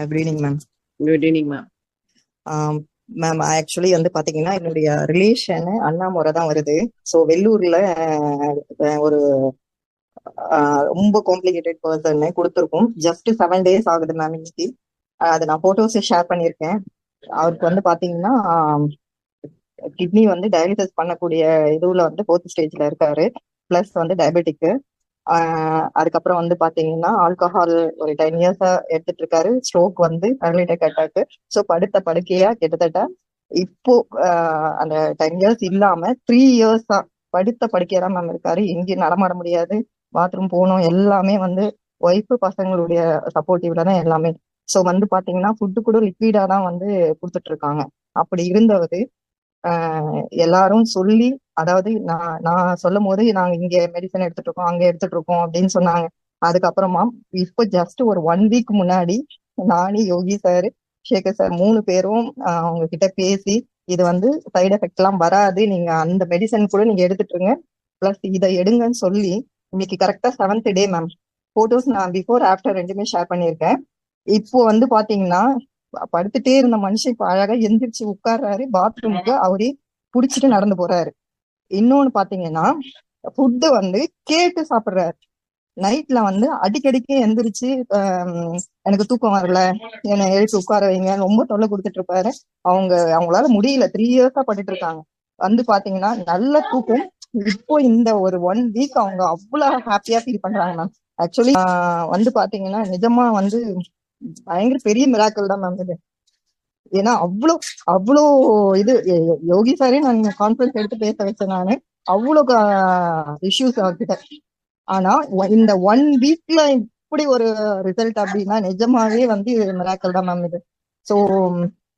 Good evening ma'am. Good evening ma'am. Ma'am actually வந்து பாத்தீங்கன்னா என்னுடைய ரிலேஷன் அண்ணா முறை தான் வருது. ஸோ வெள்ளூர்ல ஒரு ரொம்ப காம்ப்ளிகேட்டட் பர்சன் கொடுத்துருக்கோம். ஜஸ்ட் 7 days ஆகுது மேம் இன்னைக்கு. அது நான் போட்டோஸ் ஷேர் பண்ணியிருக்கேன். அவருக்கு வந்து பாத்தீங்கன்னா கிட்னி வந்து டயாலிசிஸ் பண்ணக்கூடிய இதுல வந்து 4th ஸ்டேஜ்ல இருக்காரு. பிளஸ் வந்து டயபெட்டிக். அதுக்கப்புறம் வந்து பாத்தீங்கன்னா ஆல்கஹால் ஒரு 10 years எடுத்துட்டு இருக்காரு. ஸ்ட்ரோக் வந்து பேரலைட்டிக் அட்டாக். ஸோ படுத்த படுக்கையா கிட்டத்தட்ட இப்போ அந்த 10 years இல்லாம 3 years படுத்த படுக்கையா தான் மேம் இருக்காரு. எங்கேயும் நடமாட முடியாது, பாத்ரூம் போகணும், எல்லாமே வந்து ஒய்ஃபு பசங்களுடைய சப்போர்ட்டிவ்ல தான் எல்லாமே. ஸோ வந்து பாத்தீங்கன்னா ஃபுட்டு கூட லிக்விடா தான் வந்து கொடுத்துட்டு இருக்காங்க. அப்படி இருந்தவர் எல்லாரும் சொல்லி, அதாவது நான் சொல்லும் போது நாங்க இங்க மெடிசன் எடுத்துட்டு இருக்கோம், அங்க எடுத்துட்டு இருக்கோம் அப்படின்னு சொன்னாங்க. அதுக்கப்புறமா இப்போ ஜஸ்ட் ஒரு 1 week முன்னாடி நானி, யோகி சார், சேகர் சார் 3 பேரும் அவங்க கிட்ட பேசி இது வந்து சைடு எஃபெக்ட் எல்லாம் வராது, நீங்க அந்த மெடிசன் கூட நீங்க எடுத்துட்டு இருங்க, பிளஸ் இதை எடுங்கன்னு சொல்லி இன்னைக்கு கரெக்டா 7th day மேம். போட்டோஸ் நான் பிஃபோர் ஆஃப்டர் ரெண்டுமே ஷேர் பண்ணியிருக்கேன். இப்போ வந்து பாத்தீங்கன்னா படுத்துட்டே இருந்த மனுஷன் இப்ப அழகா எந்திரிச்சு உட்கார்றாரு. பாத்ரூமுக்கு அவரே புடிச்சிட்டு நடந்து போறாரு. இன்னொன்னு பாத்தீங்கன்னா ஃபுட்டு வந்து கேட்டு சாப்பிடுறாரு. நைட்ல வந்து அடிக்கடிக்கு எந்திரிச்சு எனக்கு தூக்கம் வரல, என்னை எழுத்து உட்கார வைங்க, ரொம்ப தொல்லை கொடுத்துட்டு இருப்பாரு. அவங்களால முடியல. 3 years பட்டுட்டு இருக்காங்க. வந்து பாத்தீங்கன்னா நல்ல தூக்கம். இப்போ இந்த ஒரு 1 week அவங்க அவ்வளவு ஹாப்பியா ஃபீல் பண்றாங்க மேம். ஆக்சுவலி வந்து பாத்தீங்கன்னா நிஜமா வந்து பயங்கர பெரிய மிராக்கள் தான் மேம் இது. ஏன்னா அவ்வளோ இது யோகி சாரே நான் கான்ஃபரன்ஸ் எடுத்து பேச வச்சேன் நானு. அவ்வளோ இஷ்யூஸ் அவர்கிட்ட. ஆனா இந்த 1 weekல இப்படி ஒரு ரிசல்ட் அப்படின்னா நிஜமாவே வந்து மிராக்கள் தான் மேம் இது. ஸோ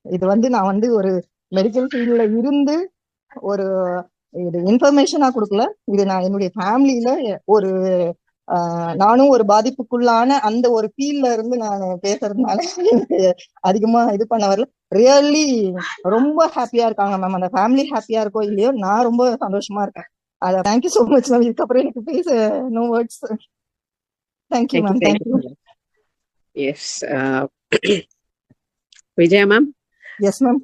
இது வந்து நான் வந்து ஒரு மெடிக்கல் ஃபீல்ட்ல இருந்து ஒரு இது இன்ஃபர்மேஷனா கொடுக்கல. இது நான் என்னுடைய ஃபேமிலியில ஒரு நானும் ஒரு பாதிப்புக்குள்ளான அந்த ஒரு ஃபீல்ட்ல இருந்து நான் பேசுறதுனால எனக்கு அதிகமா இது பண்ண வரல. ரியலி ரொம்ப ஹாப்பியா இருக்காங்க மேம். அந்த ஃபேமிலி ஹாப்பியா இருக்கோ இல்லையோ, நான் ரொம்ப சந்தோஷமா இருக்கேன். அத தேங்க்யூ சோ மச் மேம். இதுக்கப்புறம் எனக்கு பேச no words. Thank you ma'am. Thank you. Yes Vijaya ma'am. Yes ma'am.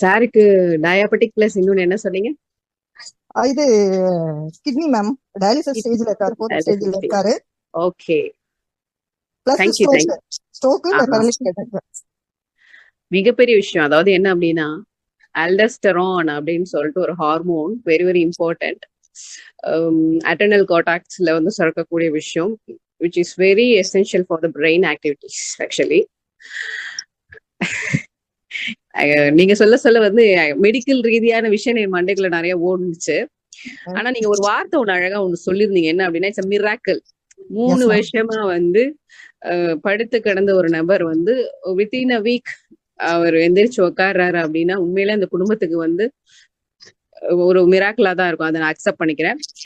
சாருக்கு டயாபெட்டிக் பிளஸ் இன்னொன்னு என்ன சொன்னீங்க? இது கிட்னி மேம். டயாலிசிஸ் ஸ்டேஜ்ல இருக்காரு, 4th ஸ்டேஜ்ல இருக்காரு. Okay. Plus stroke paralytic attack. மிகப்பெரிய விஷயம். அதாவது என்ன அப்படின்னா அல்டோஸ்டெரான் அப்படின்னு சொல்லிட்டு ஒரு ஹார்மோன், வெரி வெரி இம்பார்ட்டன்ட். அட்டர்னல் கார்டாக்ஸ்ல வந்து சுரக்கக்கூடிய விஷயம், which is very essential for the brain activities actually. நீங்க சொல்ல சொல்ல வந்து மெடிக்கல் ரீதியான விஷயம் என் மண்டைக்குள்ள நிறைய ஓடுச்சு. ஆனா நீங்க ஒரு வார்த்தை ஒண்ணு அழகா ஒண்ணு சொல்லிருந்தீங்க. என்ன அப்படின்னா இட்ஸ் மிராக்கிள். 3 வருஷமா வந்து படுத்து கிடந்த ஒரு நபர் வந்து வித்தின் அ வீக் அவர் எந்திரிச்சு உட்கார்றாரு அப்படின்னா உண்மையில அந்த குடும்பத்துக்கு வந்து ஒரு மிராக்கிளா தான் இருக்கும். அதை நான் அக்செப்ட் பண்ணிக்கிறேன்.